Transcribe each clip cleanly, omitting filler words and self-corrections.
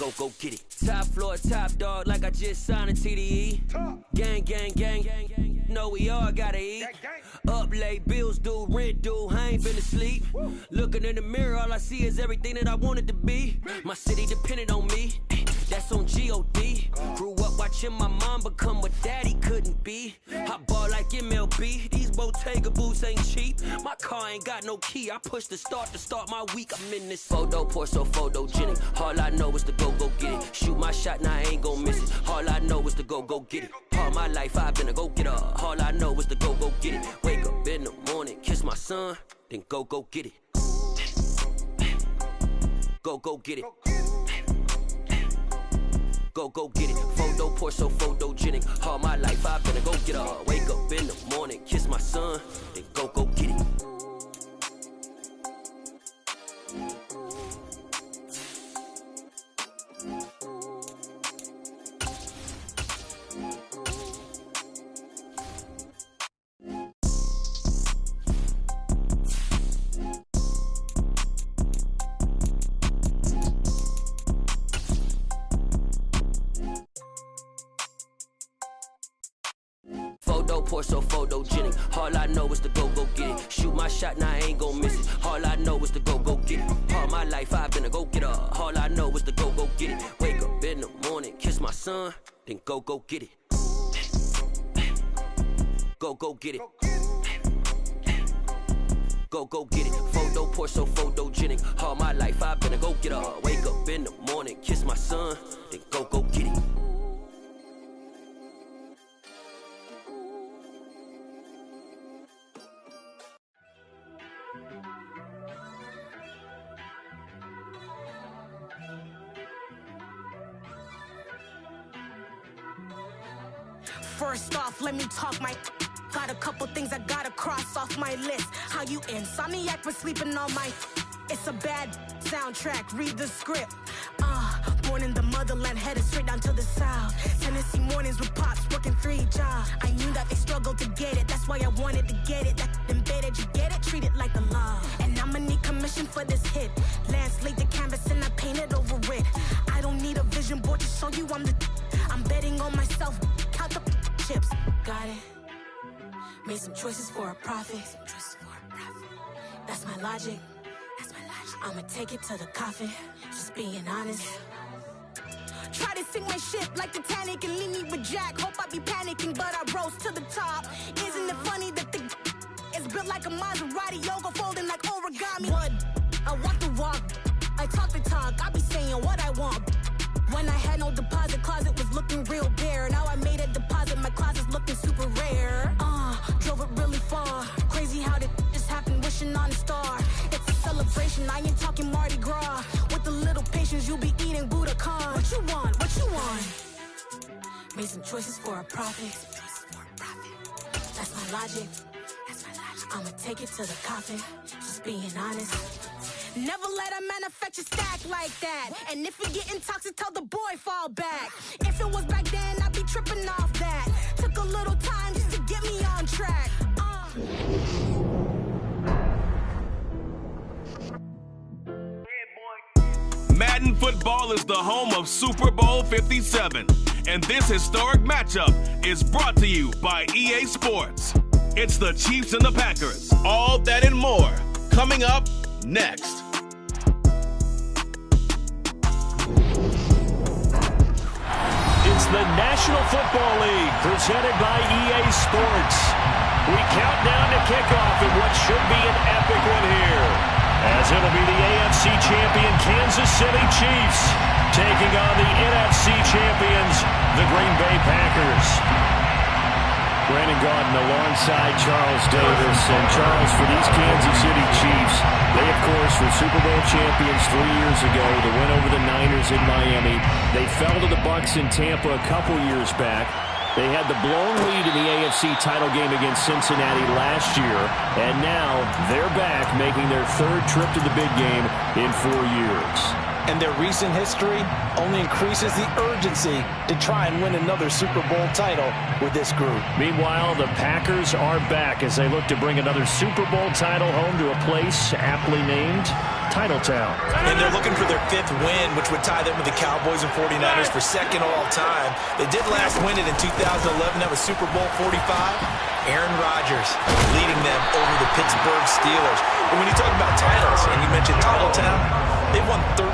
go get it. Top floor, top dog, like I just signed a TDE. Gang, gang, gang, gang, gang. Know we all gotta eat. Up late, bills due, rent due, I ain't been asleep. Looking in the mirror, all I see is everything that I wanted to be. My city depended on me, that's on G.O.D. Grew up watching my mom become what daddy couldn't be. I ball like MLB, these Bottega boots ain't cheap. My car ain't got no key, I push the start to start my week. I'm in this photo, pour so photogenic. All I know is to go get it. Shoot my shot, now I ain't gon' miss it. All I know is to go get it. All my life I've been a go-getter. All I know is to go get it. Wake up in the morning, kiss my son, then go get it. Go get it. Go get it. Photo, pour so photogenic. All my life I've been a go-getter. Wake up in the morning, kiss my son, then go get it. Pour so photogenic. All I know is to go get it. Shoot my shot, now I ain't gon' miss it. All I know is to go get it. All my life I've been a go-getter. All I know is to go get it. Wake up in the morning, kiss my son, then go get it. Go get it. Go get it. Photo, pour so photogenic. All my life I've been a go-getter. Wake up in the morning, kiss my son, then go get it. First off, let me talk my. Got a couple things I gotta cross off my list. How you insomniac for sleeping on my. It's a bad soundtrack, read the script. Born in the motherland, headed straight down to the south. Tennessee mornings with pops, working 3 jobs. I knew that they struggled to get it, that's why I wanted to get it. That embedded, you get it, treat it like a law. And I'ma need commission for this hit. Lance laid the canvas and I painted over it. I don't need a vision board to show you I'm betting on myself, count the chips. Got it. Made some choices for a profit. That's my logic. I'ma take it to the coffin, just being honest. Try to sink my ship like Titanic and leave me with Jack. Hope I be panicking, but I rose to the top. Isn't it funny that the is built like a Maserati, yoga folding like origami? What? I walk the walk, I talk the talk, I be saying what I want. When I had no deposit, closet was looking real bare. Now I made a deposit, my closet's looking super rare. Drove it really far. Crazy how did just happen, wishing on a star. It's a celebration, I ain't talking Mardi Gras. With a little patience, you'll be eating Budokan. What you want? What you want? Made some choices for a profit. That's my logic. I'ma take it to the coffin, just being honest. Never let a manufacture stack like that. And if you're getting toxic, tell the boy fall back. If it was back then, I'd be tripping off that. Took a little time just to get me on track. Madden Football is the home of Super Bowl 57. And this historic matchup is brought to you by EA Sports. It's the Chiefs and the Packers. All that and more coming up next. It's the National Football League presented by EA Sports. We count down to kickoff in what should be an epic one here, as it'll be the AFC champion Kansas City Chiefs taking on the NFC champions, the Green Bay Packers. Brandon Gaudin alongside Charles Davis. And Charles, for these Kansas City Chiefs, they, of course, were Super Bowl champions 3 years ago to win over the Niners in Miami. They fell to the Bucs in Tampa a couple years back. They had the blown lead in the AFC title game against Cincinnati last year. And now they're back, making their third trip to the big game in 4 years. And their recent history only increases the urgency to try and win another Super Bowl title with this group. Meanwhile, the Packers are back as they look to bring another Super Bowl title home to a place aptly named Titletown. And they're looking for their 5th win, which would tie them with the Cowboys and 49ers for 2nd all-time. They did last win it in 2011. That was Super Bowl 45. Aaron Rodgers leading them over the Pittsburgh Steelers. But when you talk about titles, and you mentioned Titletown, they've won 13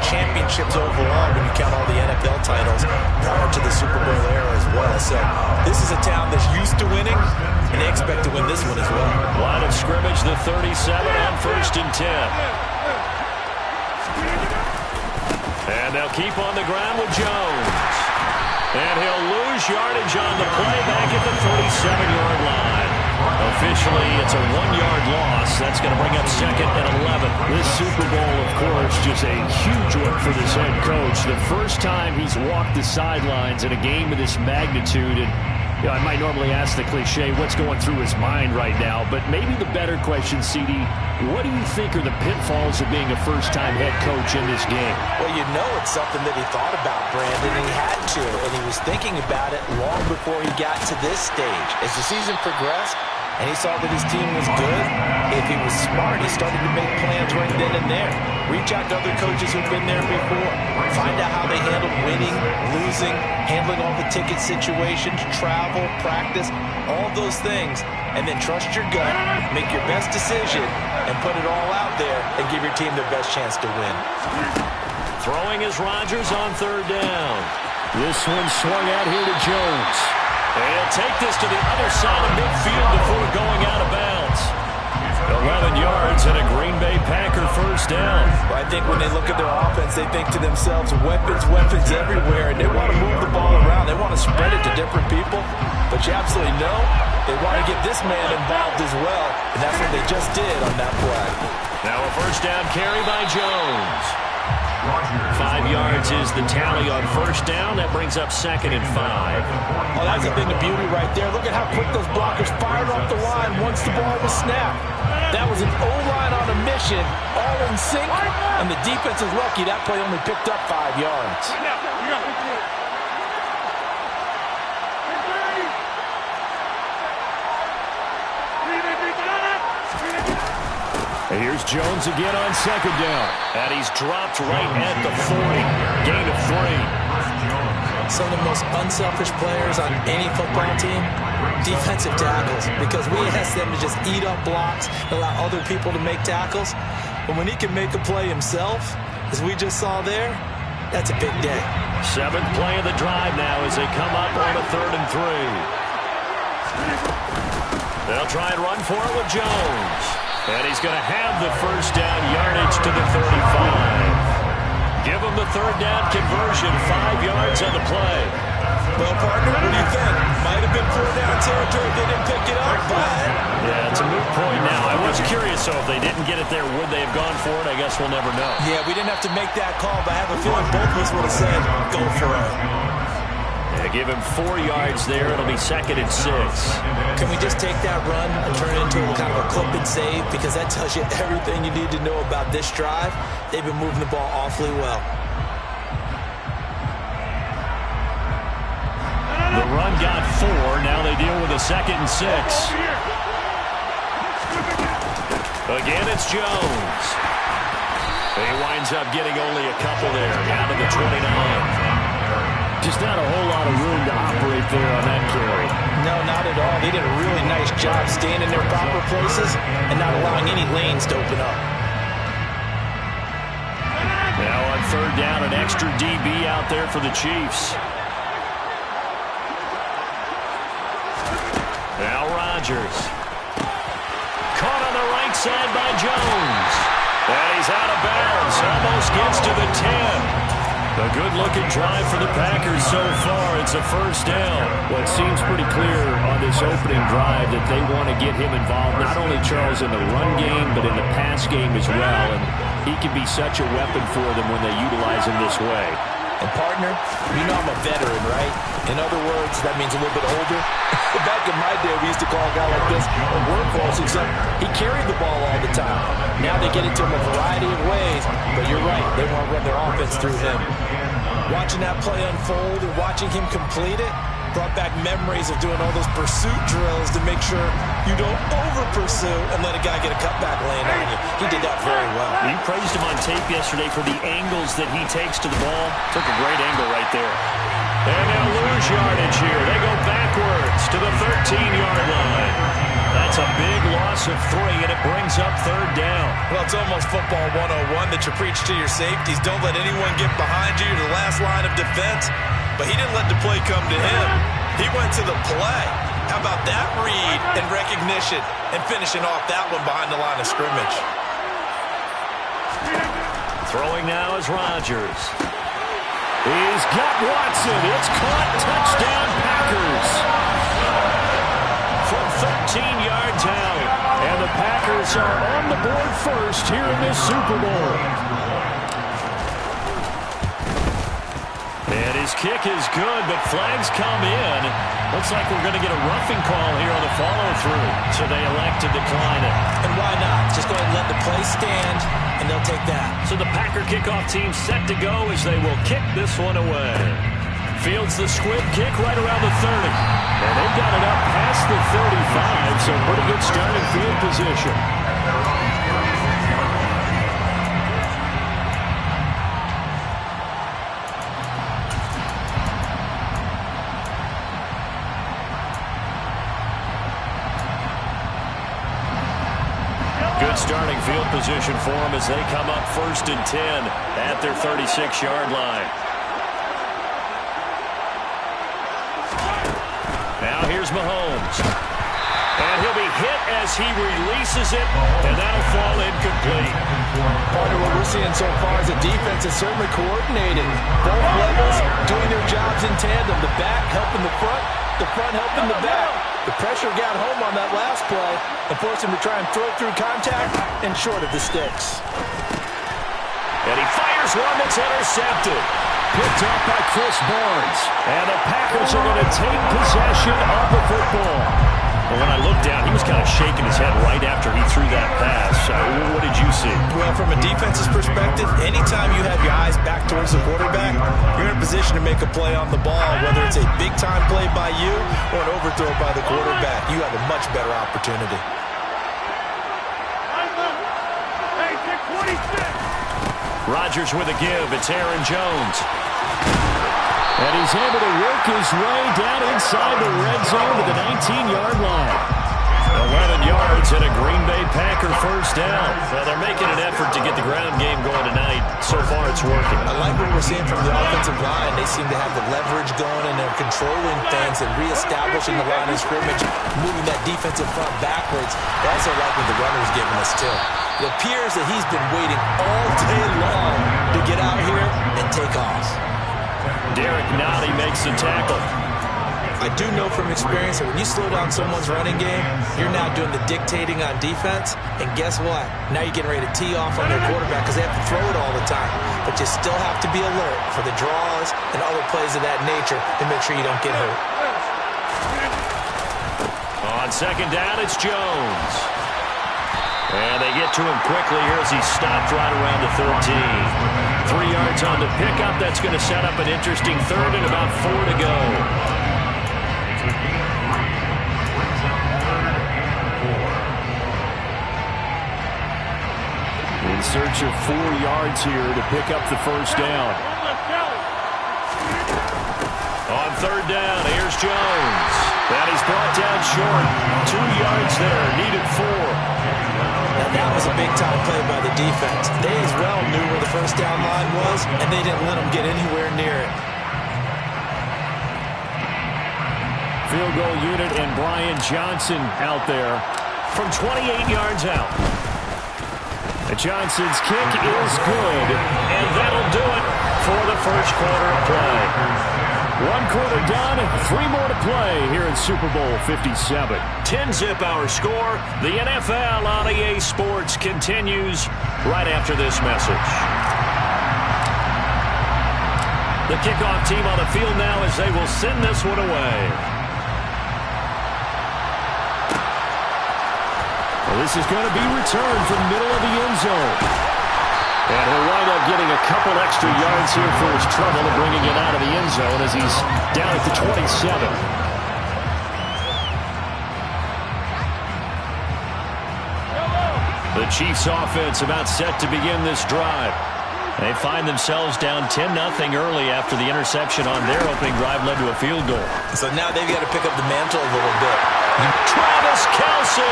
championships overall when you count all the NFL titles prior to the Super Bowl era as well. So this is a town that's used to winning, and they expect to win this one as well. Line of scrimmage, the 37 on 1st and 10. And they'll keep on the ground with Jones. And he'll lose yardage on the play back at the 37-yard line. Officially, it's a 1-yard loss. That's going to bring up 2nd and 11. This Super Bowl, of course, just a huge one for this head coach. The first time he's walked the sidelines in a game of this magnitude. And I might normally ask the cliche, what's going through his mind right now? But maybe the better question, CD, what do you think are the pitfalls of being a first-time head coach in this game? Well, you know it's something that he thought about, Brandon, and he had to. And he was thinking about it long before he got to this stage. As the season progressed, and he saw that his team was good, if he was smart, he started to make plans right then and there. Reach out to other coaches who've been there before. Find out how they handled winning, losing, handling all the ticket situations, travel, practice, all those things. And then trust your gut, make your best decision, and put it all out there and give your team the best chance to win. Throwing is Rodgers on 3rd down. This one swung out here to Jones. And he'll take this to the other side of midfield before going out of bounds. 11 yards and a Green Bay Packer 1st down. Well, I think when they look at their offense, they think to themselves, weapons, weapons everywhere, and they want to move the ball around. They want to spread it to different people, but you absolutely know they want to get this man involved as well, and that's what they just did on that play. Now a 1st down carry by Jones. 5 yards is the tally on 1st down. That brings up 2nd and 5. Oh, that's a thing of beauty right there. Look at how quick those blockers fired off the line once the ball was snapped. That was an O-line on a mission, all in sync, and the defense is lucky that play only picked up 5 yards. And here's Jones again on 2nd down. And he's dropped right at the 40. Gain of 3. Some of the most unselfish players on any football team, defensive tackles, because we ask them to just eat up blocks, allow other people to make tackles. But when he can make a play himself, as we just saw there, that's a big day. 7th play of the drive now as they come up on a 3rd and 3. They'll try and run for it with Jones. And he's going to have the 1st down yardage to the 35. Give him the 3rd down conversion, 5 yards on the play. Well, partner, what do you think? Might have been 4th down territory if they didn't pick it up, but... Yeah, it's a moot point now. I was curious, so if they didn't get it there, would they have gone for it? I guess we'll never know. Yeah, we didn't have to make that call, but I have a feeling both of us would have said, go for it. Yeah, give him 4 yards there. It'll be 2nd and 6. Can we just take that run and turn it into kind of a clip and save? Because that tells you everything you need to know about this drive. They've been moving the ball awfully well. The run got 4. Now they deal with a 2nd and 6. Again, it's Jones. He winds up getting only a couple there. Out of the 29. Just not a whole lot of room to operate there on that carry. No, not at all. They did a really nice job staying in their proper places and not allowing any lanes to open up. Now on 3rd down, an extra DB out there for the Chiefs. Now Rodgers. Caught on the right side by Jones. And he's out of bounds. Almost gets to the 10. A good-looking drive for the Packers so far. It's a 1st down. Well, it seems pretty clear on this opening drive that they want to get him involved, not only, Charles, in the run game, but in the pass game as well. And he can be such a weapon for them when they utilize him this way. And, partner, you know I'm a veteran, right? In other words, that means a little bit older. Back in my day, we used to call a guy like this a workhorse, except he carried the ball all the time. Now they get it to him a variety of ways, but you're right, they want to run their offense through him. Watching that play unfold and watching him complete it, Brought back memories of doing all those pursuit drills to make sure you don't over-pursue and let a guy get a cutback lane on you. He did that very well. You praised him on tape yesterday for the angles that he takes to the ball. Took a great angle right there. And now lose yardage here. They go backwards to the 13-yard line. That's a big loss of 3, and it brings up 3rd down. Well, it's almost football 101 that you preach to your safeties. Don't let anyone get behind you to the last line of defense. But he didn't let the play come to him. He went to the play. How about that read and recognition and finishing off that one behind the line of scrimmage? Throwing now is Rodgers. He's got Watson. It's caught. Touchdown, Packers. From 13 yards out. And the Packers are on the board first here in this Super Bowl. And his kick is good, but flags come in. Looks like we're going to get a roughing call here on the follow-through. So they elect to decline it. And why not? Just go ahead and let the play stand, and they'll take that. So the Packer kickoff team set to go as they will kick this one away. Fields the squib kick right around the 30. And they've got it up past the 35, so pretty good starting field position. Good starting field position for them as they come up 1st and 10 at their 36-yard line. Now here's Mahomes. And he'll be hit as he releases it, and that'll fall incomplete. Part of what we're seeing so far is the defense is certainly coordinated. Both levels doing their jobs in tandem. The back helping the front helping the back. The pressure got home on that last play and forced him to try and throw through contact and short of the sticks. And he fires one that's intercepted. Picked up by Chris Barnes. And the Packers are going to take possession of the football. Well, when I looked down, he was kind of shaking his head right after he threw that pass. What did you see? Well, from a defense's perspective, anytime you have your eyes back towards the quarterback, you're in a position to make a play on the ball, whether it's a big-time play by you or an overthrow by the quarterback. You have a much better opportunity. Rodgers with a give. It's Aaron Jones. And he's able to work his way down inside the red zone to the 19-yard line. 11 yards and a Green Bay Packer first down. Well, they're making an effort to get the ground game going tonight. So far, it's working. I like what we're seeing from the offensive line. They seem to have the leverage going, and they're controlling things and reestablishing the line of scrimmage, moving that defensive front backwards. They also like what the runner's giving us, too. It appears that he's been waiting all day long to get out here and take off. Derek Nottie makes the tackle. I do know from experience that when you slow down someone's running game, you're now doing the dictating on defense. And guess what? Now you're getting ready to tee off on their quarterback because they have to throw it all the time. But you still have to be alert for the draws and other plays of that nature to make sure you don't get hurt. On second down, it's Jones. And they get to him quickly here as he stopped right around the 13. 3 yards on the pickup. That's going to set up an interesting third and about 4 to go. In search of 4 yards here to pick up the first down. On third down, here's Jones. And he's brought down short. 2 yards there, needed 4. Now that was a big-time play by the defense. They as well knew where the first down line was, and they didn't let them get anywhere near it. Field goal unit and Brian Johnson out there from 28 yards out. And Johnson's kick is good, and that'll do it for the first quarter of play. 1 quarter done, 3 more to play here in Super Bowl 57. 10-zip our score. The NFL on EA Sports continues right after this message. The kickoff team on the field now as they will send this one away. Well, this is going to be returned from the middle of the end zone. And he'll wind up getting a couple extra yards here for his trouble and bringing it out of the end zone as he's down at the 27. The Chiefs offense about set to begin this drive. They find themselves down 10-0 early after the interception on their opening drive led to a field goal. So now they've got to pick up the mantle a little bit. Travis Kelce,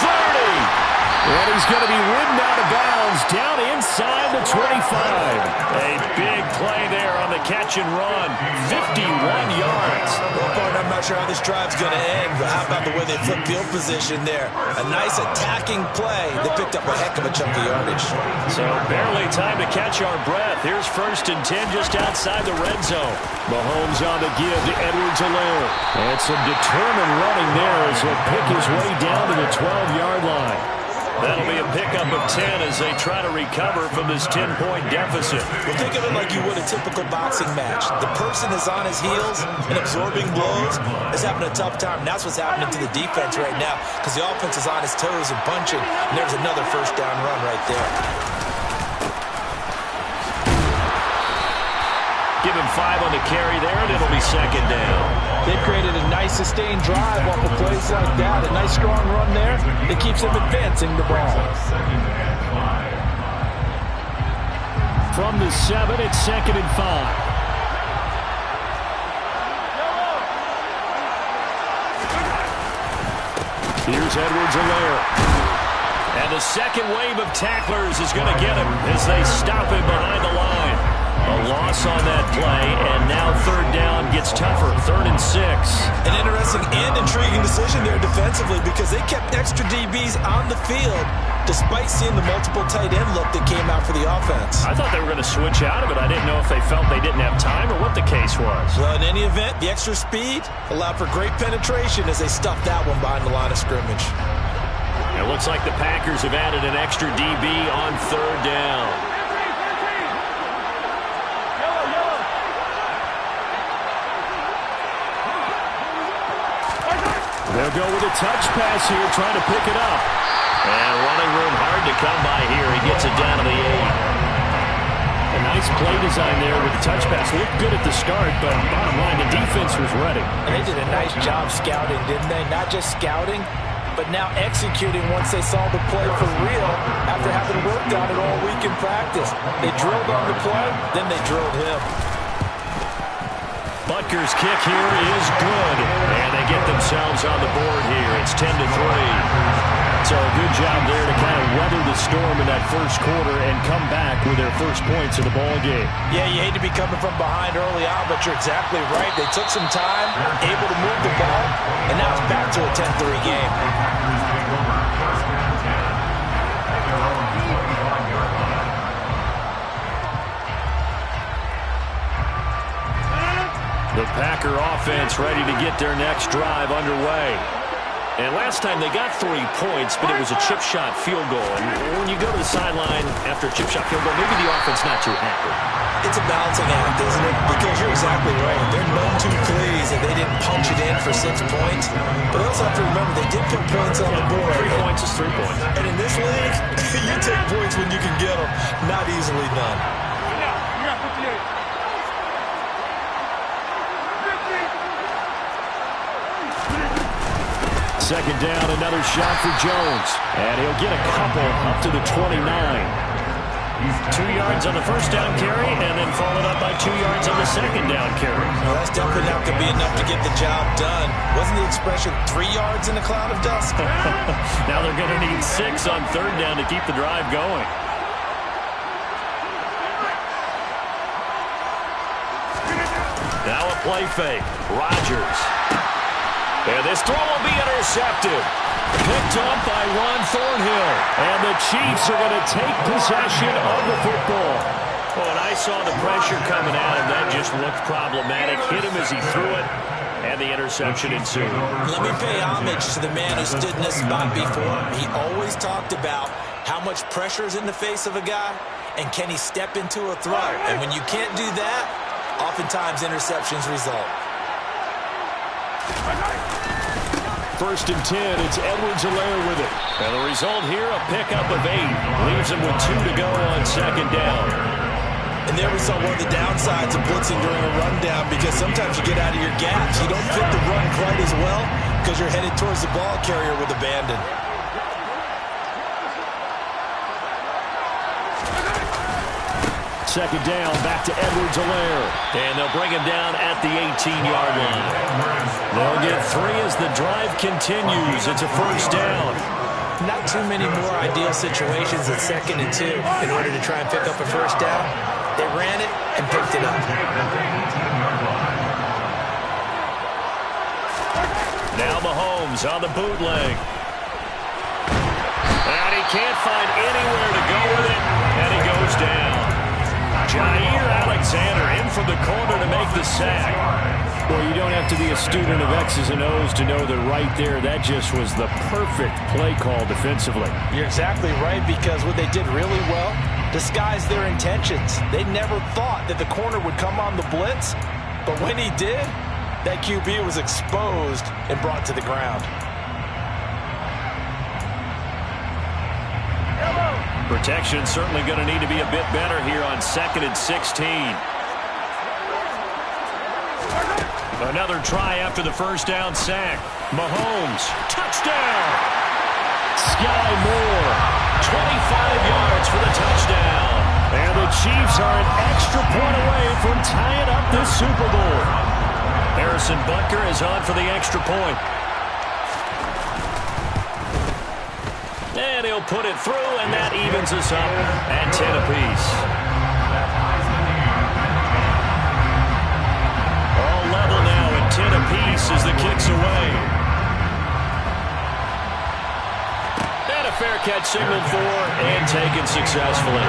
30. And he's going to be ridden out of bounds down inside the 25. A big play there on the catch and run. 51 yards. Well, partner, I'm not sure how this drive's going to end, but how about the way they flip field position there? A nice attacking play. They picked up a heck of a chunk of yardage. So barely time to catch our breath. Here's 1st and 10 just outside the red zone. Mahomes on the give to Edwards-Helaire. And some determined running there as he'll pick his way down to the 12-yard line. That'll be a pickup of 10 as they try to recover from this 10-point deficit. Well, think of it like you would a typical boxing match. The person is on his heels and absorbing blows is having a tough time. And that's what's happening to the defense right now because the offense is on his toes and punching. And there's another first down run right there. Give him 5 on the carry there, and it'll be 2nd down. They've created a nice sustained drive off of plays like that. A nice strong run there that keeps them advancing the ball. From the 7, it's 2nd and 5. Here's Edwards-Helaire. And the second wave of tacklers is going to get him as they stop him behind the line. A loss on that play, and now 3rd down gets tougher, 3rd and 6. An interesting and intriguing decision there defensively because they kept extra DBs on the field despite seeing the multiple tight end look that came out for the offense. I thought they were going to switch out of it. I didn't know if they felt they didn't have time or what the case was. Well, in any event, the extra speed allowed for great penetration as they stuffed that one behind the line of scrimmage. It looks like the Packers have added an extra DB on 3rd down. They'll go with a touch pass here, trying to pick it up. And running room hard to come by here. He gets it down to the 8. A nice play design there with the touch pass. Looked good at the start, but bottom line, the defense was ready. And they did a nice job scouting, didn't they? Not just scouting, but now executing once they saw the play for real after having worked on it all week in practice. They drilled on the play, then they drilled him. Butker's kick here is good, and they get themselves on the board here. It's 10-3. So a good job there to kind of weather the storm in that first quarter and come back with their first points of the ball game. Yeah, you hate to be coming from behind early on, but you're exactly right. They took some time, able to move the ball, and now it's back to a 10-3 game. The Packer offense ready to get their next drive underway. And last time they got 3 points, but it was a chip shot field goal. And when you go to the sideline after a chip shot field goal, maybe the offense not too happy. It's a balancing act, isn't it? Because you're exactly right. They're none too pleased that they didn't punch it in for 6 points. But they also have to remember they did put points on the board. 3 points is 3 points. And in this league, you take points when you can get them. Not easily done. Second down, another shot for Jones. And he'll get a couple up to the 29. 2 yards on the first down carry, and then followed up by 2 yards on the second down carry. Well, that's definitely not going to be enough to get the job done. Wasn't the expression 3 yards in a cloud of dust? Now they're going to need 6 on 3rd down to keep the drive going. Now a play fake. Rodgers. And this throw will be intercepted. Picked up by Juan Thornhill. And the Chiefs are going to take possession of the football. Oh, and I saw the pressure coming at him. That just looked problematic. Hit him as he threw it. And the interception ensued. Let me pay homage to the man who stood in this spot before. He always talked about how much pressure is in the face of a guy and can he step into a throw. And when you can't do that, oftentimes interceptions result. 1st and 10, it's Edwards-Helaire with it. And the result here, a pickup of 8. Leaves him with 2 to go on 2nd down. And there we saw one of the downsides of blitzing during a rundown, because sometimes you get out of your gaps. You don't fit the run quite as well because you're headed towards the ball carrier with abandon. Second down, back to Edwards-Helaire. And they'll bring him down at the 18-yard line. They'll get 3 as the drive continues. It's a first down. Not too many more ideal situations at 2nd and 2 in order to try and pick up a first down. They ran it and picked it up. Now Mahomes on the bootleg. And he can't find anywhere to go with it, and he goes down. Jair Alexander in from the corner to make the sack. Well, you don't have to be a student of X's and O's to know that right there, that just was the perfect play call defensively. You're exactly right, because what they did really well, disguised their intentions. They never thought that the corner would come on the blitz, but when he did, that QB was exposed and brought to the ground. Protection certainly going to need to be a bit better here on 2nd and 16. Another try after the first down sack. Mahomes, touchdown! Sky Moore, 25 yards for the touchdown. And the Chiefs are an extra point away from tying up this Super Bowl. Harrison Butker is on for the extra point. And he'll put it through, and that evens us up at 10 apiece. All level now at 10 apiece as the kick's away. And a fair catch signaled for and taken successfully.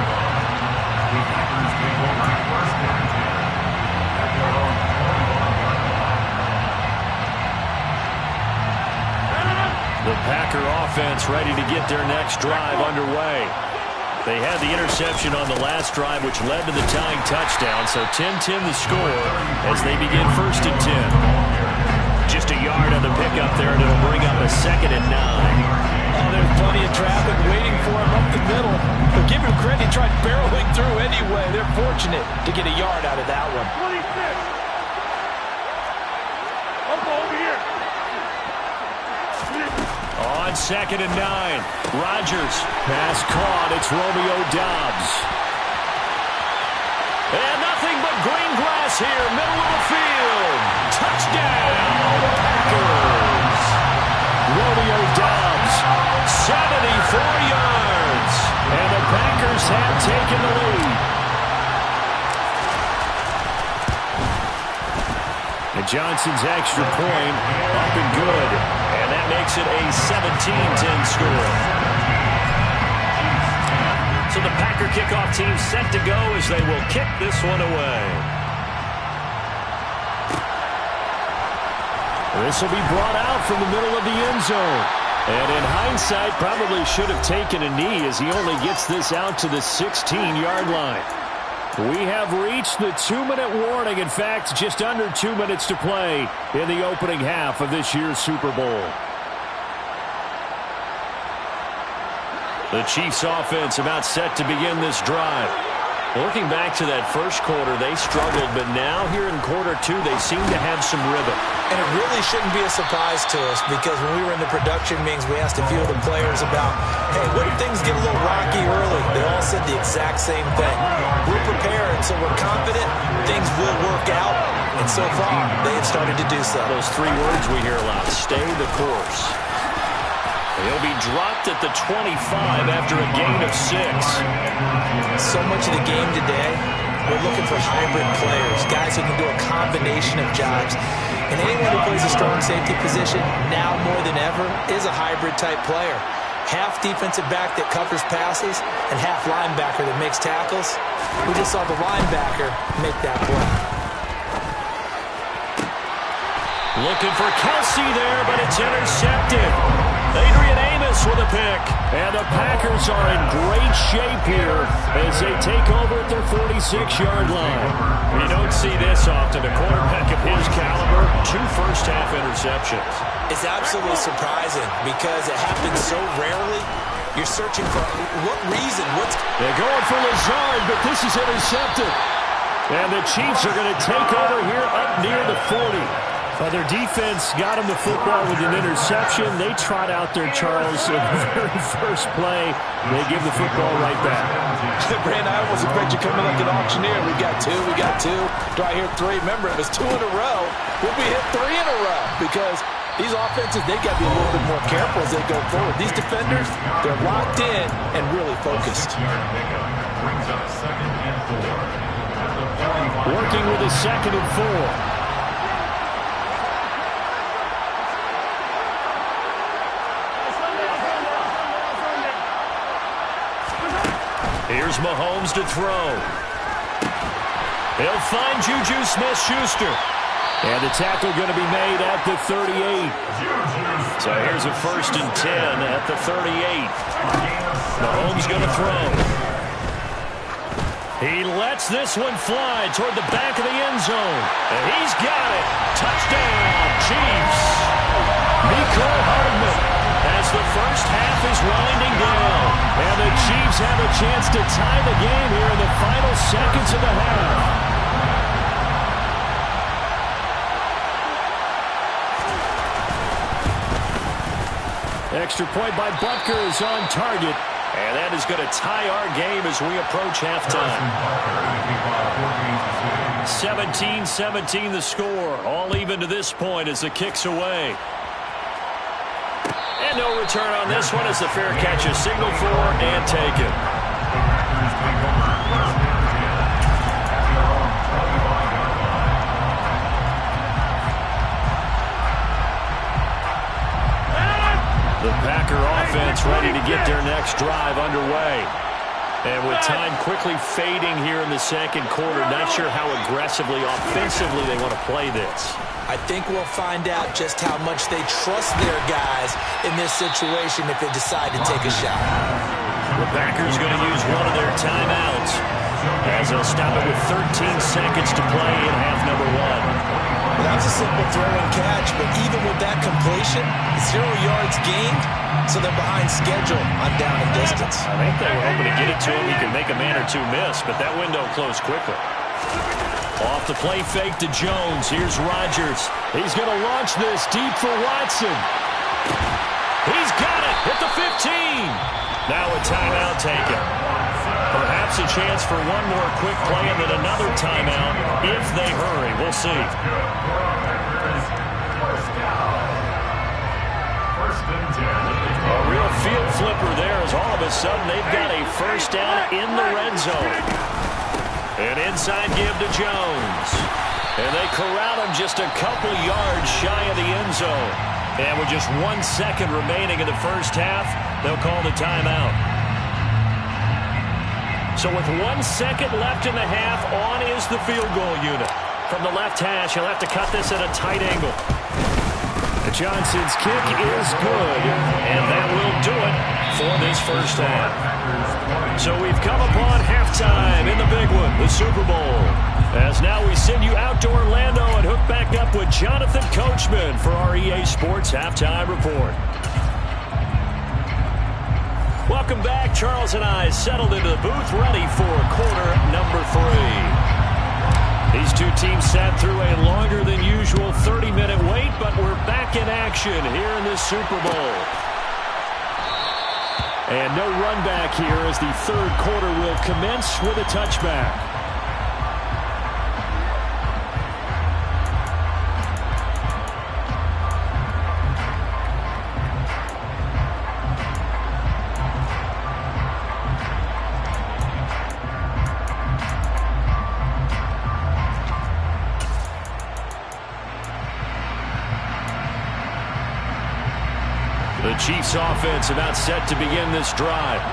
The Packer offense ready to get their next drive underway. They had the interception on the last drive, which led to the tying touchdown, so 10-10 the score as they begin 1st and 10. Just a yard on the pickup there, and it'll bring up a 2nd and 9. Oh, there's plenty of traffic waiting for him up the middle. But give him credit, he tried barreling through anyway. They're fortunate to get a yard out of that one. 26. Over here. On 2nd and 9, Rodgers. Pass caught. It's Romeo Doubs. And nothing but green grass here, middle of the field. Touchdown, Packers. Romeo Doubs, 74 yards. And the Packers have taken the lead. And Johnson's extra point up and good. And that makes it a 17-10 score. So the Packer kickoff team set to go as they will kick this one away. This will be brought out from the middle of the end zone. And in hindsight, probably should have taken a knee as he only gets this out to the 16-yard line. We have reached the 2-minute warning. In fact, just under 2 minutes to play in the opening half of this year's Super Bowl. The Chiefs offense about set to begin this drive. Looking back to that first quarter, they struggled, but now here in quarter 2, they seem to have some rhythm. And it really shouldn't be a surprise to us, because when we were in the production meetings, we asked a few of the players about, hey, what if things get a little rocky early? They all said the exact same thing. We're prepared, so we're confident things will work out. And so far, they have started to do so. Those 3 words we hear a lot: stay the course. He'll be dropped at the 25 after a gain of 6. So much of the game today, we're looking for hybrid players, guys who can do a combination of jobs. And anyone who plays a strong safety position, now more than ever, is a hybrid-type player. Half defensive back that covers passes, and half linebacker that makes tackles. We just saw the linebacker make that play. Looking for Kelsey there, but it's intercepted. Adrian Amos with a pick. And the Packers are in great shape here as they take over at their 46-yard line. You don't see this often. A quarterback of his caliber, 2 first-half interceptions. It's absolutely surprising because it happens so rarely. You're searching for what reason, They're going for Lazard, but this is intercepted. And the Chiefs are going to take over here up near the 40. Well, their defense got them the football with an interception. They trot out there, Charles, in the very first play. They give the football right back. Brandon, I almost expect you coming like an auctioneer. We got two. Do I hear three? Remember, if it's 2 in a row, we'll be hit 3 in a row because these offenses, they got to be a little bit more careful as they go forward. These defenders, they're locked in and really focused. Working with a 2nd and 4. Here's Mahomes to throw. He'll find Juju Smith-Schuster. And the tackle going to be made at the 38. So here's a 1st and 10 at the 38. Mahomes going to throw. He lets this one fly toward the back of the end zone. And he's got it. Touchdown, Chiefs. Mecole Hardman. As the first half is winding down. And the Chiefs have a chance to tie the game here in the final seconds of the half. Extra point by Butker is on target. And that is going to tie our game as we approach halftime. 17-17 the score. All even to this point as the kick's away. And no return on this one as the fair catch is signaled for and taken. The Packer offense ready to get their next drive underway. And with time quickly fading here in the second quarter, not sure how aggressively, offensively they want to play this. I think we'll find out just how much they trust their guys in this situation if they decide to take a shot. The Packers going to use one of their timeouts as they'll stop it with 13 seconds to play in half number 1. Well, that's a simple throw and catch, but even with that completion, 0 yards gained, so they're behind schedule on down and distance. I think they were hoping to get it to him. He could make a man or two miss, but that window closed quickly. Off the play fake to Jones. Here's Rodgers. He's going to launch this deep for Watson. He's got it at the 15. Now a timeout taken. Perhaps a chance for one more quick play and then another timeout if they hurry. We'll see. A real field flipper there as all of a sudden they've got a first down in the red zone. An inside give to Jones. And they corral him just a couple yards shy of the end zone. And with just 1 second remaining in the first half, they'll call the timeout. So with 1 second left in the half, on is the field goal unit. From the left hash, he'll have to cut this at a tight angle. Johnson's kick is good, and that will do it for this first half. So we've come upon halftime in the big one, the Super Bowl. As now we send you out to Orlando and hook back up with Jonathan Coachman for our EA Sports Halftime Report. Welcome back. Charles and I settled into the booth, ready for quarter number 3. These two teams sat through a longer than usual 30-minute wait, but we're back in action here in the Super Bowl. And no run back here as the third quarter will commence with a touchback. The Chiefs offense about set to begin this drive.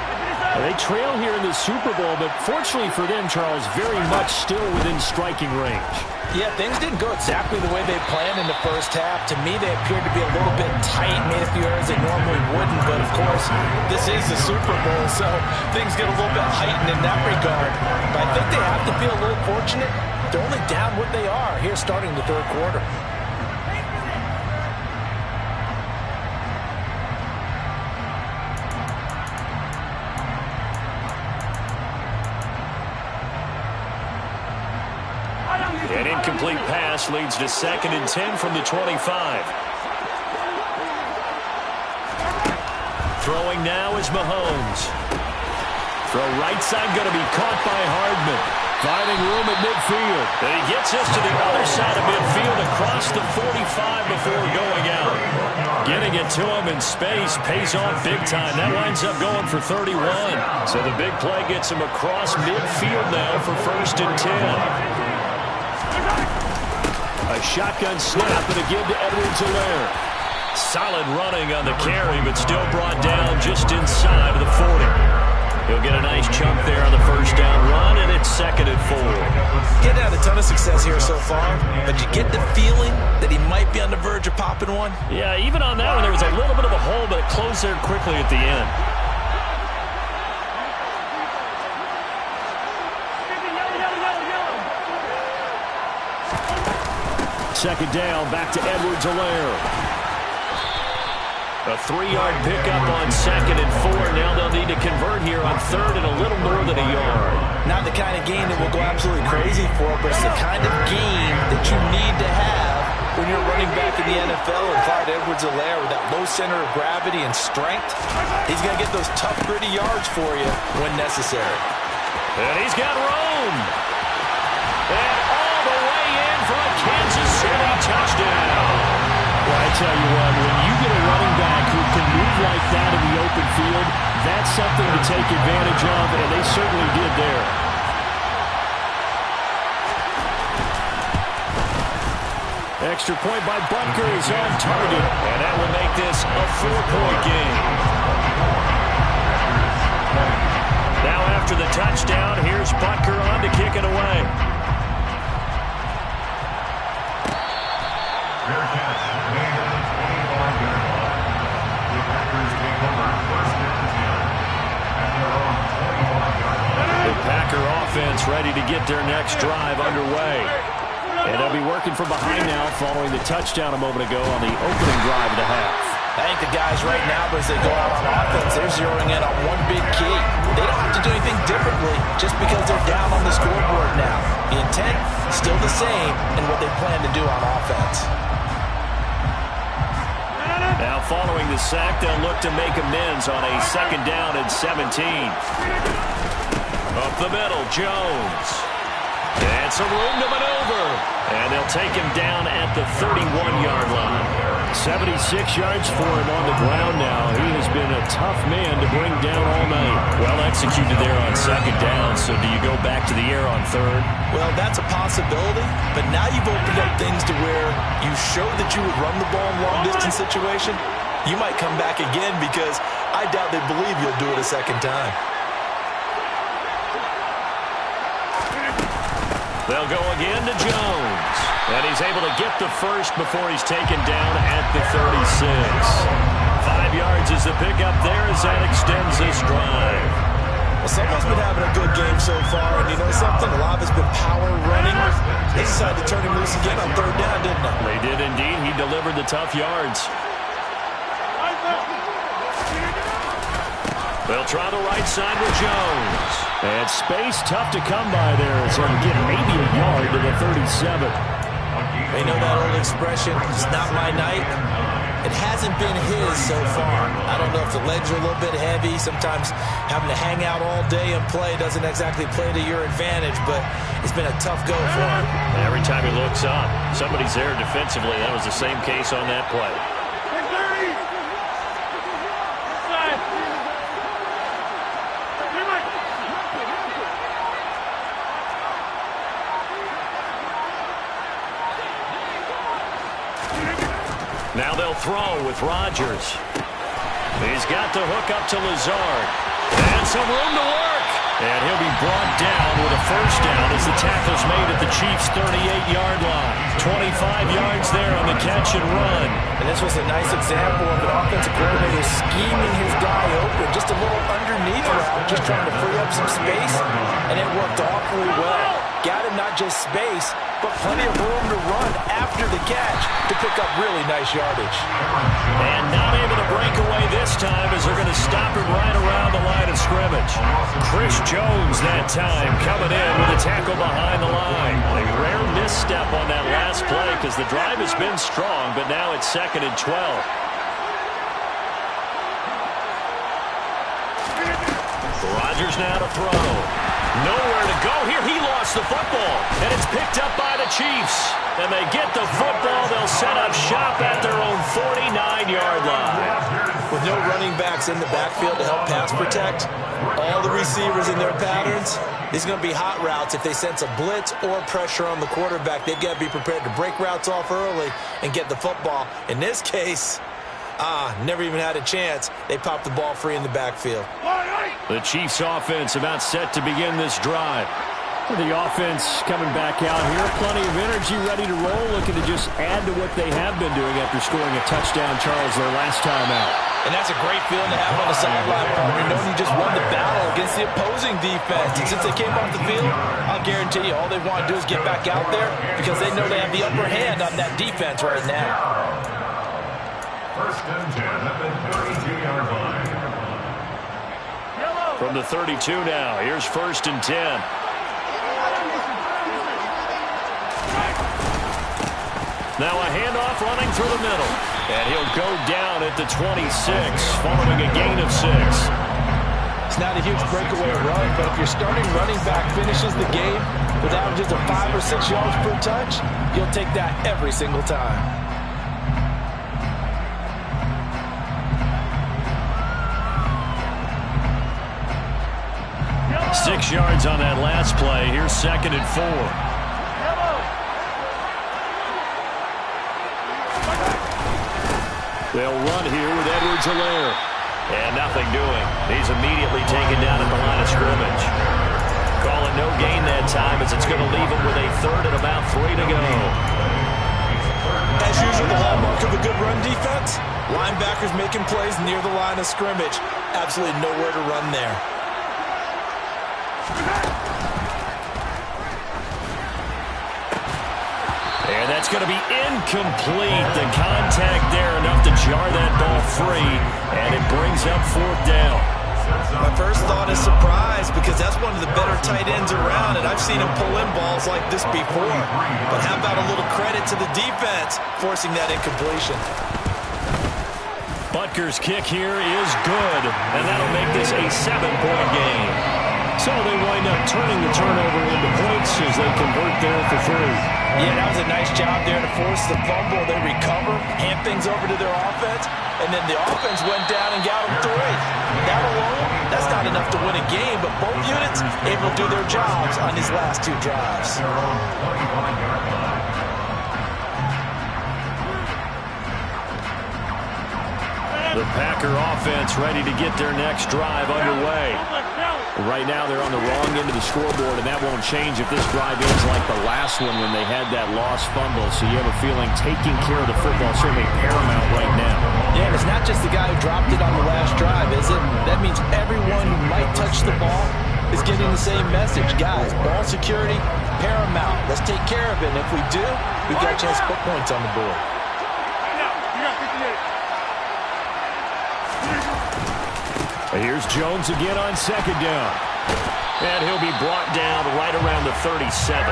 They trail here in the Super Bowl, but fortunately for them, Charles, very much still within striking range. Yeah, things didn't go exactly the way they planned in the first half. To me, they appeared to be a little bit tight, made a few errors they normally wouldn't. But, of course, this is the Super Bowl, so things get a little bit heightened in that regard. But I think they have to feel a little fortunate. They're only down what they are here starting the third quarter. incomplete pass leads to 2nd and 10 from the 25. Throwing now is Mahomes. Throw right side going to be caught by Hardman. Finding room at midfield. And he gets us to the other side of midfield across the 45 before going out. Getting it to him in space pays off big time. That winds up going for 31. So the big play gets him across midfield now for 1st and 10. A shotgun snap and a give to Edwards-Helaire. Solid running on the carry, but still brought down just inside of the 40. He'll get a nice chunk there on the 1st down run, and it's 2nd and 4. Getting had a ton of success here so far, but you get the feeling that he might be on the verge of popping one? Yeah, even on that one, there was a little bit of a hole, but it closed there quickly at the end. Second down, back to Edwards-Helaire. A 3-yard pickup on 2nd and 4. Now they'll need to convert here on 3rd and a little more than a yard. Not the kind of game that will go absolutely crazy for, but it's the kind of game that you need to have when you're running back in the NFL. And Clyde Edwards-Helaire with that low center of gravity and strength, he's going to get those tough, gritty yards for you when necessary. And he's got room. And all the way in for a Kansas City touchdown. Well, I tell you what, when you get a running back who can move like that in the open field, that's something to take advantage of, and they certainly did there. Extra point by Butker is on target, and that will make this a 4-point game. Now after the touchdown, here's Butker on to kick it away. The Packer offense ready to get their next drive underway. And they'll be working from behind now following the touchdown a moment ago on the opening drive of the half. I think the guys right now, as they go out on offense, they're zeroing in on one big key. They don't have to do anything differently just because they're down on the scoreboard now. The intent, still the same, and what they plan to do on offense. Now following the sack, they'll look to make amends on a 2nd down and 17. Up the middle, Jones. And some room to maneuver. And they'll take him down at the 31-yard line. 76 yards for him on the ground now. He has been a tough man to bring down all night. Well executed there on 2nd down. So do you go back to the air on 3rd? Well, that's a possibility. But now you've opened up things to where you showed that you would run the ball in long-distance situation. You might come back again because I doubt they believe you'll do it a 2nd time. They'll go again to Jones. And he's able to get the first before he's taken down at the 36. 5 yards is the pickup there as that extends this drive. Well, someone's been having a good game so far, and you know something? A lot of it's been power running. They decided to turn him loose again on 3rd down, didn't they? They did indeed. He delivered the tough yards. They'll try the right side with Jones. And space tough to come by there. So he'll get maybe a yard to the 37. They know that old expression, it's not my night. It hasn't been his so far. I don't know if the legs are a little bit heavy. Sometimes having to hang out all day and play doesn't exactly play to your advantage, but it's been a tough go for him. Every time he looks up, somebody's there defensively. That was the same case on that play. Now they'll throw with Rodgers. He's got the hook up to Lazard. And some room to work. And he'll be brought down with a 1st down as the tackle's made at the Chiefs' 38-yard line. 25 yards there on the catch and run. And this was a nice example of an offensive coordinator scheming his guy open. Just a little underneath route, just trying to free up some space. And it worked awfully well. got him not just space, but plenty of room to run after the catch to pick up really nice yardage. And not able to break away this time as they're going to stop him right around the line of scrimmage. Chris Jones that time coming in with a tackle behind the line. A rare misstep on that last play because the drive has been strong, but now it's 2nd and 12. Rodgers now to throw. Nowhere to go here. He lost the football. And it's picked up by the Chiefs. And they get the football. They'll set up shop at their own 49-yard line. With no running backs in the backfield to help pass protect, all the receivers in their patterns, these are going to be hot routes. If they sense a blitz or pressure on the quarterback, they've got to be prepared to break routes off early and get the football. In this case, never even had a chance. They popped the ball free in the backfield. The Chiefs offense about set to begin this drive. The offense coming back out here. Plenty of energy, ready to roll, looking to just add to what they have been doing after scoring a touchdown, Charles, their last time out. And that's a great feeling to have on the sideline, partner, knowing you just won the battle against the opposing defense. And since they came off the field, I'll guarantee you all they want to do is get back out there because they know they have the upper hand on that defense right now. 1st and 10 at the 32-yard line. From the 32 now, here's 1st and 10. Now a handoff running through the middle. And he'll go down at the 26, following a gain of 6. It's not a huge breakaway run, but if your starting running back finishes the game with averages of 5 or 6 yards per touch, you'll take that every single time. 6 yards on that last play. Here's 2nd and 4. They'll run here with Edwards-Helaire. And nothing doing. He's immediately taken down at the line of scrimmage. Calling no gain that time as it's going to leave him with a 3rd and about 3 to go. As usual, the hallmark of a good run defense, linebackers making plays near the line of scrimmage. Absolutely nowhere to run there. And that's going to be incomplete. The contact there enough to jar that ball free, and it brings up 4th down. My first thought is surprise because that's one of the better tight ends around, and I've seen him pull in balls like this before. But how about a little credit to the defense forcing that incompletion? Butker's kick here is good, and that'll make this a 7-point game. So they wind up turning the turnover into points as they convert there for 3. Yeah, that was a nice job there to force the fumble. They recover, hand things over to their offense, and then the offense went down and got them 3. That alone, that's not enough to win a game, but both units able to do their jobs on these last 2 drives. The Packer offense ready to get their next drive underway. Right now they're on the wrong end of the scoreboard, and that won't change if this drive ends like the last one when they had that lost fumble. So you have a feeling taking care of the football is certainly paramount right now. Yeah, and it's not just the guy who dropped it on the last drive, is it? That means everyone who might touch the ball is getting the same message. Guys, ball security, paramount. Let's take care of it. And if we do, we've got a chance to put points on the board. Here's Jones again on 2nd down. And he'll be brought down right around the 37.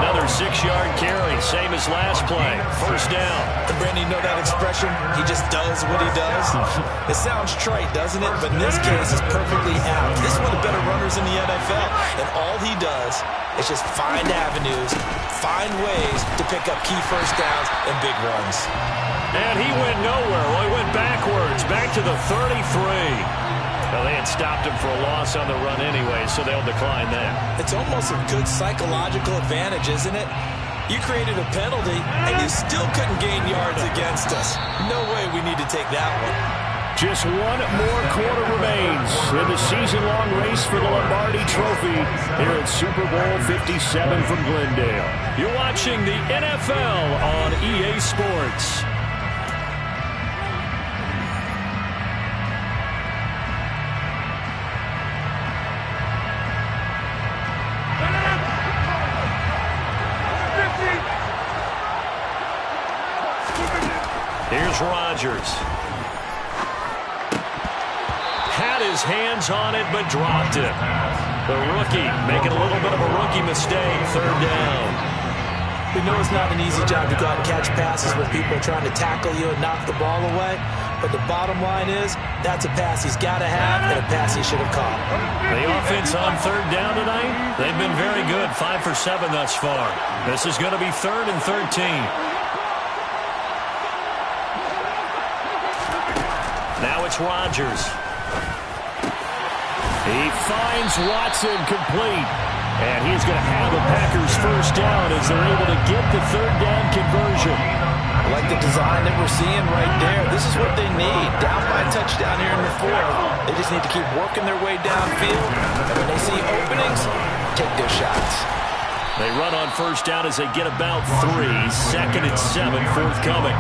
Another 6-yard carry, same as last play. 1st down. And Brandon, you know that expression? He just does what he does. It sounds trite, doesn't it? But in this case, it's perfectly apt. This is one of the better runners in the NFL. And all he does is just find avenues, find ways to pick up key 1st downs and big runs. And he went nowhere. Well, he went backwards, back to the 33. Well, they had stopped him for a loss on the run anyway, so they'll decline that. It's almost a good psychological advantage, isn't it? You created a penalty, and you still couldn't gain yards against us. No way we need to take that one. Just 1 more quarter remains in the season-long race for the Lombardi Trophy here at Super Bowl 57 from Glendale. You're watching the NFL on EA Sports. Here's Rodgers. Had his hands on it, but dropped it. The rookie making a little bit of a rookie mistake. Third down. We know it's not an easy job to go out and catch passes when people are trying to tackle you and knock the ball away. But the bottom line is, that's a pass he's got to have and a pass he should have caught. The offense on third down tonight, they've been very good. 5 for 7 thus far. This is going to be 3rd and 13. Now it's Rodgers. He finds Watson complete. And he's going to have the Packers first down as they're able to get the third down conversion. I like the design that we're seeing right there. This is what they need. Down by a touchdown here in the 4th. They just need to keep working their way downfield. And when they see openings, take their shots. They run on first down as they get about 3. 2nd and 7 forthcoming.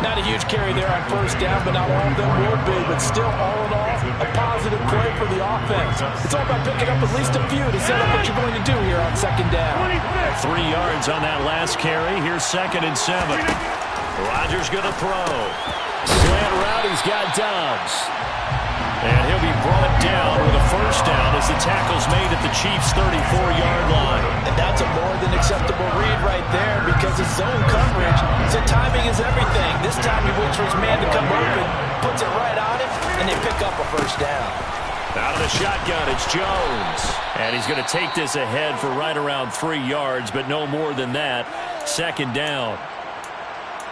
Not a huge carry there on first down, but not all of them will be. But still, all in all, a positive play for the offense. It's all about picking up at least a few to set up what you're going to do here on 2nd down. 3 yards on that last carry. Here's 2nd and 7. Rodgers going to throw. Slant route, he's got Dobbs. And he'll be brought down with a first down as the tackle's made at the Chiefs' 34-yard line. And that's a more than acceptable read right there because it's zone coverage, so timing is everything. This time he waits for his man to come open, puts it right on him, and they pick up a first down. Out of the shotgun, it's Jones. And he's going to take this ahead for right around 3 yards, but no more than that. 2nd down.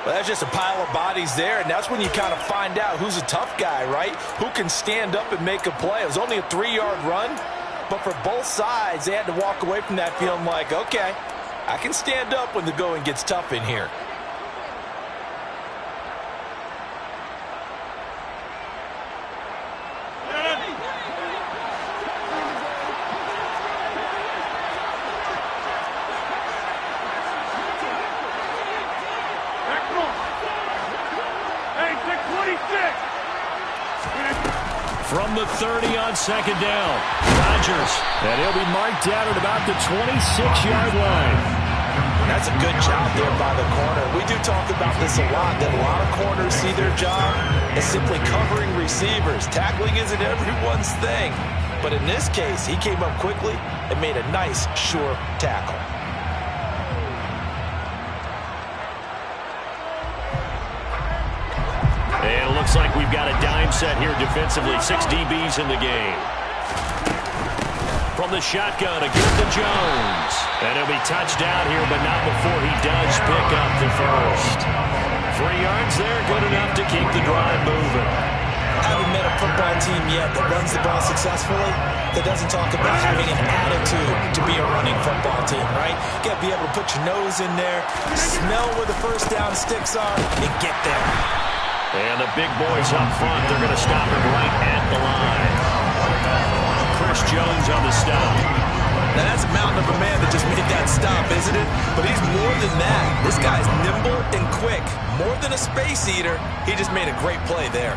Well, that's just a pile of bodies there, and that's when you kind of find out who's a tough guy, right? Who can stand up and make a play. It was only a 3-yard run, but for both sides, they had to walk away from that feeling like, okay, I can stand up when the going gets tough in here. From the 30 on 2nd down, Rodgers. And he'll be marked out at about the 26-yard line. That's a good job there by the corner. We do talk about this a lot, that a lot of corners see their job as simply covering receivers. Tackling isn't everyone's thing. But in this case, he came up quickly and made a nice, sure tackle. And it looks like we've got a dime set here defensively. 6 DBs in the game. From the shotgun, again to Jones. And he'll be touched down here, but not before he does pick up the first. 3 yards there, good enough to keep the drive moving. I haven't met a football team yet that runs the ball successfully that doesn't talk about having an attitude to be a running football team, right? You got to be able to put your nose in there, smell where the first down sticks are, and get there. And the big boys up front, they're going to stop him right at the line. Chris Jones on the stop. Now that's a mountain of a man that just made that stop, isn't it? But he's more than that. This guy's nimble and quick. More than a space eater, he just made a great play there.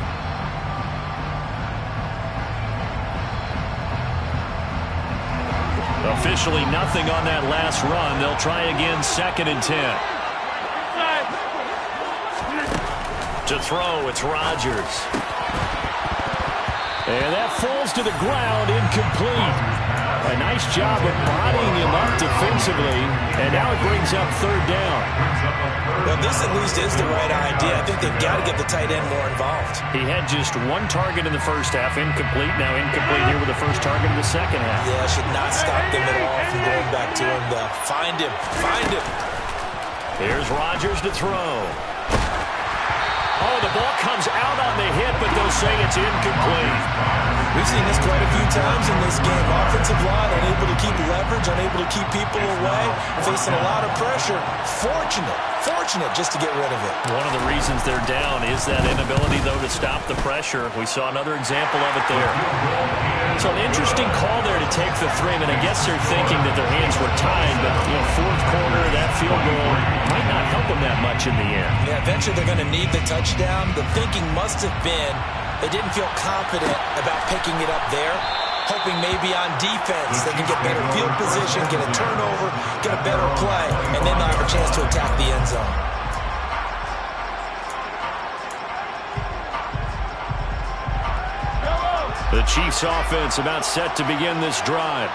Officially nothing on that last run. They'll try again, 2nd and 10. To throw, it's Rodgers. And that falls to the ground, incomplete. A nice job of bodying him up defensively, and now it brings up 3rd down. Well, this at least is the right idea. I think they've got to get the tight end more involved. He had just 1 target in the first half, incomplete. Now incomplete here with the first target in the second half. Yeah, should not stop them at all from going back to him, though. Find him. Find him. Here's Rodgers to throw. Oh, the ball comes out on the hit, but they'll say it's incomplete. We've seen this quite a few times in this game. Offensive line unable to keep leverage, unable to keep people away, facing a lot of pressure. Fortunate just to get rid of it. One of the reasons they're down is that inability, though, to stop the pressure. We saw another example of it there. So an interesting call there to take the 3. I mean, I guess they're thinking that their hands were tied, but, you know, 4th quarter, that field goal might not help them that much in the end. Yeah, eventually they're going to need the touchdown. The thinking must have been they didn't feel confident about picking it up there, hoping maybe on defense they can get better field position, get a turnover, get a better play, and then they'll have a chance to attack the end zone. Chiefs offense about set to begin this drive.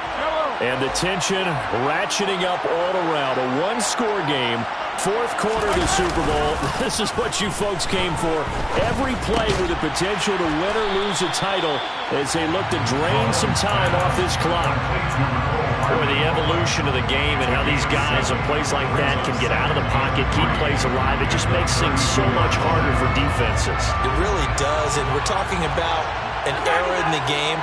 And the tension ratcheting up all around. A one-score game. Fourth quarter of the Super Bowl. This is what you folks came for. Every play with the potential to win or lose a title as they look to drain some time off this clock. Boy, the evolution of the game and how these guys on plays like that can get out of the pocket, keep plays alive, it just makes things so much harder for defenses. It really does, and we're talking about an era in the game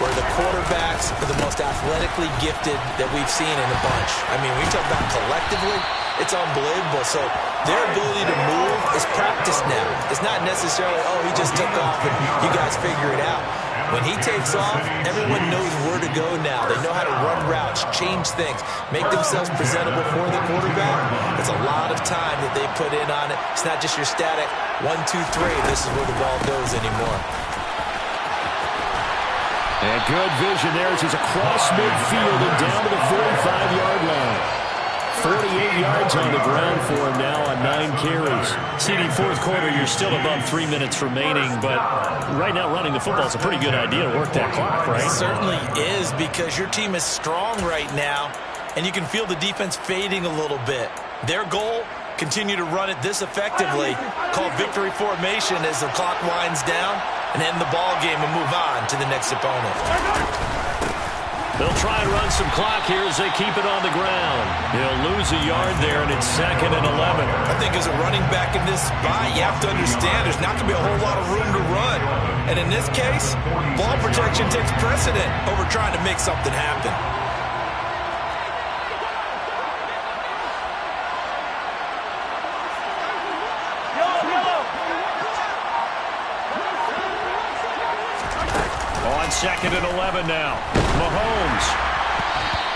where the quarterbacks are the most athletically gifted that we've seen in a bunch. I mean, we talk about collectively, it's unbelievable. So their ability to move is practiced now. It's not necessarily, oh, he just took off and you guys figure it out. When he takes off, everyone knows where to go now. They know how to run routes, change things, make themselves presentable for the quarterback. It's a lot of time that they put in on it. It's not just your static 1, 2, 3. This is where the ball goes anymore. And good vision there as he's across midfield and down to the 45-yard line. 48 yards on the ground for him now on 9 carries. CD, fourth quarter, you're still above 3 minutes remaining, but right now running the football is a pretty good idea to work that clock, right? It certainly is, because your team is strong right now, and you can feel the defense fading a little bit. Their goal, continue to run it this effectively, called victory formation as the clock winds down, and end the ball game and move on to the next opponent. They'll try and run some clock here as they keep it on the ground. He'll lose a yard there, and it's 2nd and 11. I think as a running back in this spot, you have to understand there's not going to be a whole lot of room to run. And in this case, ball protection takes precedent over trying to make something happen. On 2nd and 11 now. Mahomes.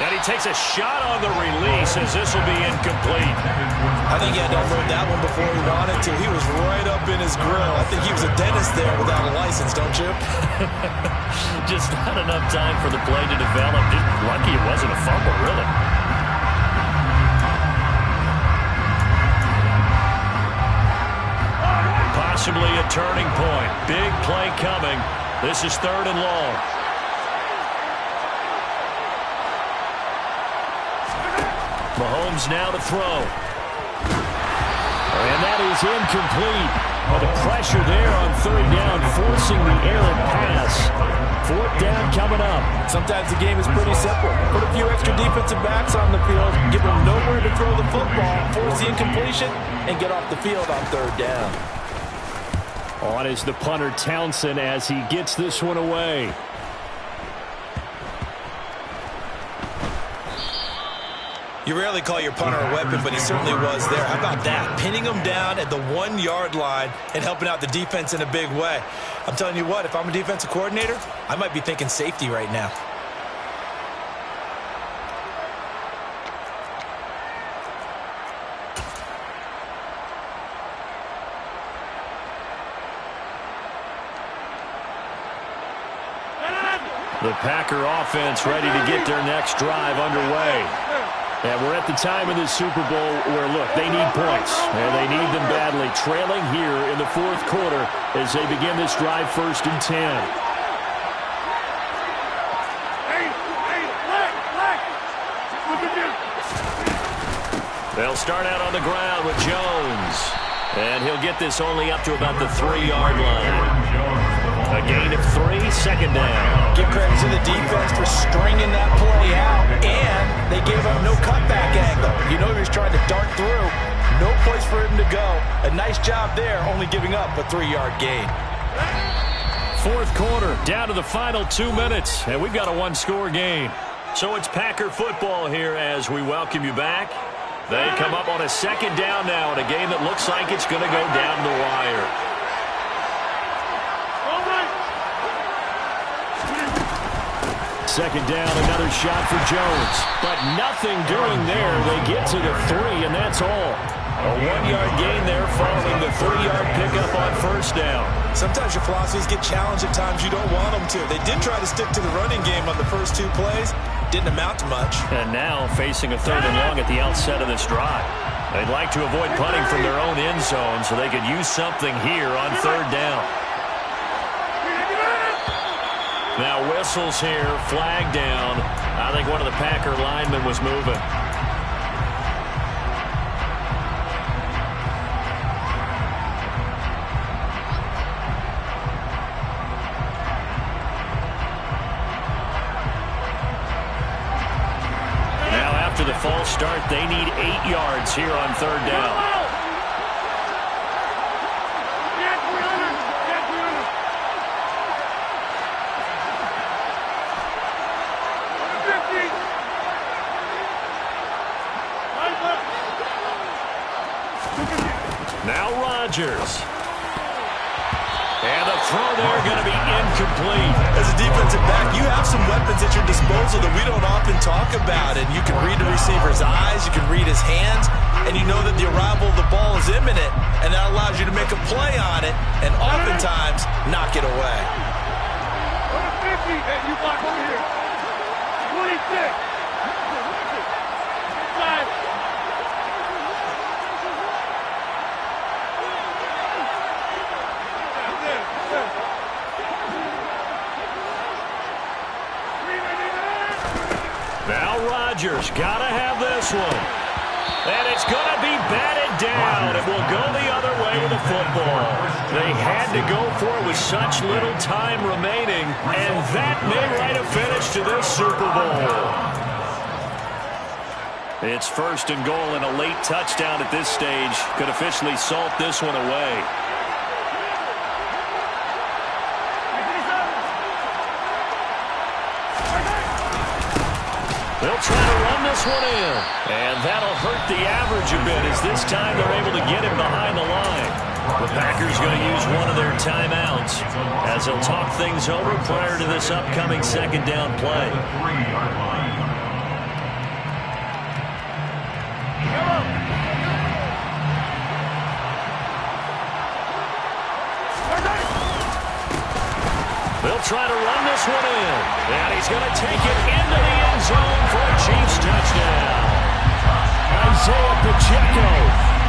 And he takes a shot on the release as this will be incomplete. I think he had to unload that one before he wanted to. He was right up in his grill. I think he was a dentist there without a license, don't you? Just not enough time for the play to develop. Just lucky it wasn't a fumble, really. Possibly a turning point. Big play coming. This is 3rd and long. Mahomes now to throw. And that is incomplete. Well, the pressure there on 3rd down, forcing the errant pass. 4th down coming up. Sometimes the game is pretty simple. Put a few extra defensive backs on the field, give them nowhere to throw the football, force the incompletion, and get off the field on 3rd down. On is the punter, Townsend, as he gets this one away. You rarely call your punter a weapon, but he certainly was there. How about that? Pinning him down at the 1-yard line and helping out the defense in a big way. I'm telling you what, if I'm a defensive coordinator, I might be thinking safety right now. The Packer offense ready to get their next drive underway. And we're at the time of this Super Bowl where, look, they need points. And they need them badly. Trailing here in the 4th quarter as they begin this drive 1st and 10. They'll start out on the ground with Jones. And he'll get this only up to about the 3-yard line. A gain of 3, 2nd down. Give credit to the defense for stringing that play out, and they gave him no cutback angle. You know he was trying to dart through. No place for him to go. A nice job there, only giving up a 3-yard gain. 4th quarter, down to the final 2 minutes, and we've got a 1-score game. So it's Packer football here as we welcome you back. They come up on a 2nd down now in a game that looks like it's going to go down the wire. 2nd down, another shot for Jones. But nothing doing there. They get to the 3, and that's all. A 1-yard gain there following the 3-yard pickup on 1st down. Sometimes your philosophies get challenged at times you don't want them to. They did try to stick to the running game on the first 2 plays. Didn't amount to much. And now facing a 3rd and long at the outset of this drive. They'd like to avoid punting from their own end zone so they could use something here on 3rd down. Now whistles here, flag down. I think one of the Packer linemen was moving. Now after the false start, they need 8 yards here on third down. Now Rodgers. And the throw there going to be incomplete. As a defensive back, you have some weapons at your disposal that we don't often talk about. And you can read the receiver's eyes, you can read his hands, and you know that the arrival of the ball is imminent, and that allows you to make a play on it and oftentimes knock it away. Over 50, hey, you block over here. 26. Now Rodgers got to have this one. And it's going to be batted down. It will go the other way with the football. They had to go for it with such little time remaining, and that may write a finish to this Super Bowl. It's first and goal, and a late touchdown at this stage could officially salt this one away. They'll try to run this one in. And that'll hurt the average a bit as this time they're able to get him behind the line. The Packers going to use one of their timeouts as they'll talk things over prior to this upcoming second down play. They'll try to run this one in. And he's going to take it into the end zone for a Chiefs touchdown. Isaiah Pacheco,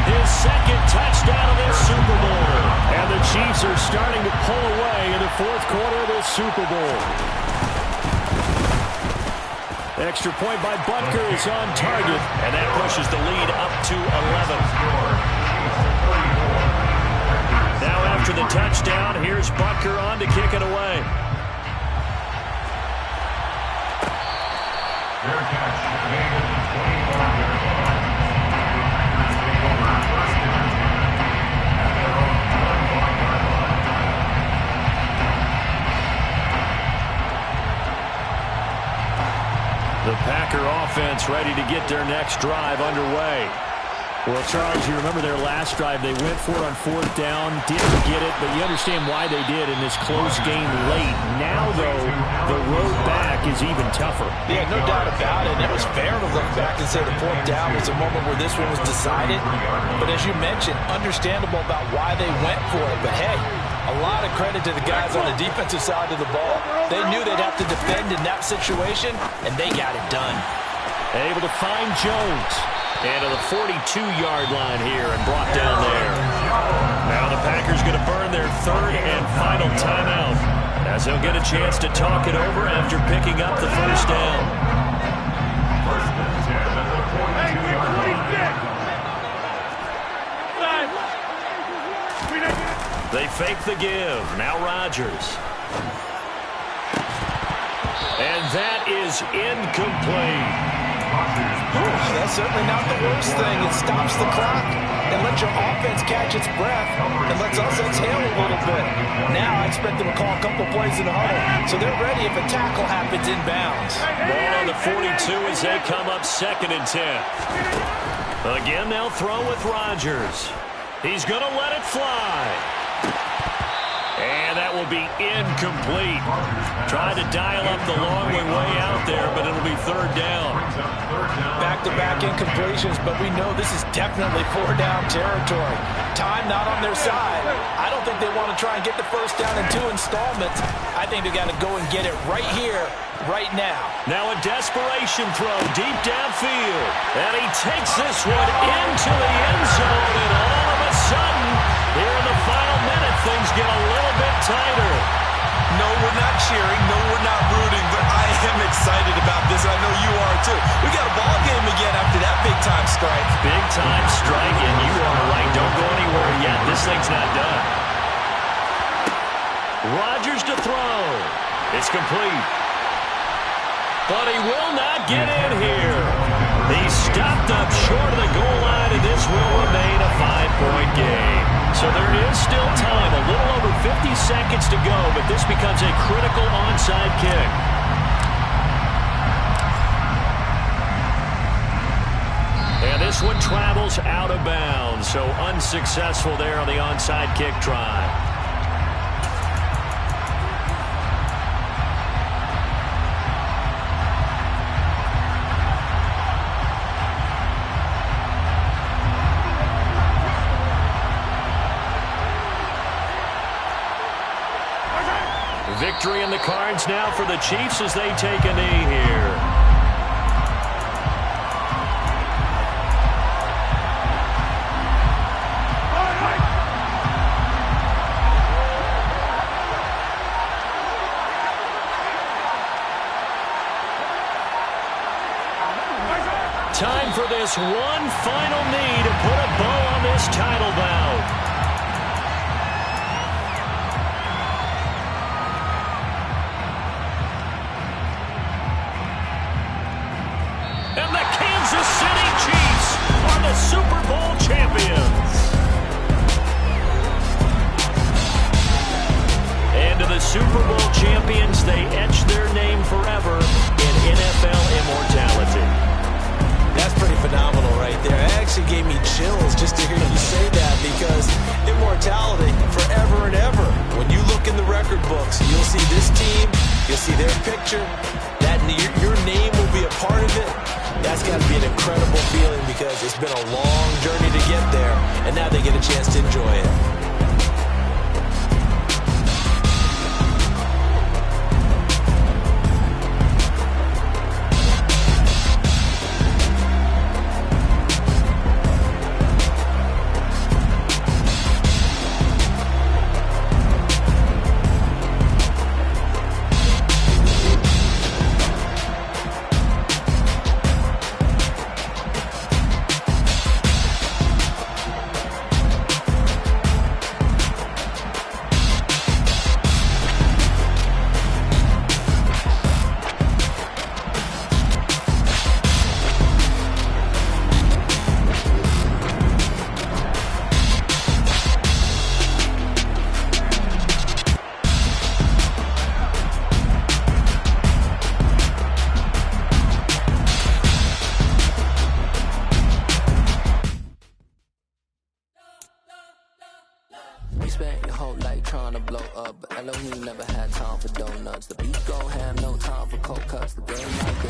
his second touchdown of this Super Bowl. And the Chiefs are starting to pull away in the fourth quarter of this Super Bowl. Extra point by Butker is on target. And that pushes the lead up to 11. Now after the touchdown, here's Butker on to kick it away. The Packer offense ready to get their next drive underway. Well, Charles, you remember their last drive. They went for it on fourth down, didn't get it, but you understand why they did in this close game late. Now, though, the road back is even tougher. Yeah, no doubt about it. It was fair to look back and say the fourth down was a moment where this one was decided. But as you mentioned, understandable about why they went for it. But, hey, a lot of credit to the guys on the defensive side of the ball. They knew they'd have to defend in that situation, and they got it done. Able to find Jones. And to the 42-yard line here and brought down there. Now the Packers going to burn their third and final timeout as they'll get a chance to talk it over after picking up the first down. First and 10 at the 42. They fake the give. Now Rodgers. And that is incomplete. That's certainly not the worst thing. It stops the clock and lets your offense catch its breath and lets us exhale a little bit. Now I expect them to call a couple plays in the huddle, so they're ready if a tackle happens inbounds. Ball on the 42 as they come up 2nd and 10. Again, they'll throw with Rodgers. He's going to let it fly. And that will be incomplete. Tried to dial up the long way out there, but it'll be third down. Back-to-back incompletions, but we know this is definitely four-down territory. Time not on their side. I don't think they want to try and get the first down in 2 installments. I think they got to go and get it right here, right now. Now a desperation throw deep downfield. And he takes this one into the end zone, and all of a sudden, here in the final minute, things get a little bit tighter. No, we're not cheering. No, we're strike. Big time strike, and you are right. Don't go anywhere yet. This thing's not done. Rodgers to throw. It's complete. But he will not get in here. He's stopped up short of the goal line, and this will remain a 5-point game. So there is still time, a little over 50 seconds to go, but this becomes a critical onside kick. And this one travels out of bounds, so unsuccessful there on the onside kick try. Victory in the cards now for the Chiefs as they take a knee here. Time for this one final knee to put a bow on this title bout. And the Kansas City Chiefs are the Super Bowl champions. And to the Super Bowl champions, they etch their name forever in NFL immortality. That's pretty phenomenal right there. It actually gave me chills just to hear you say that, because immortality forever and ever. When you look in the record books, you'll see this team, you'll see their picture, that your name will be a part of it. That's got to be an incredible feeling, because it's been a long journey to get there, and now they get a chance to enjoy it. Spent your whole life trying to blow up, but Elohim never had time for donuts. The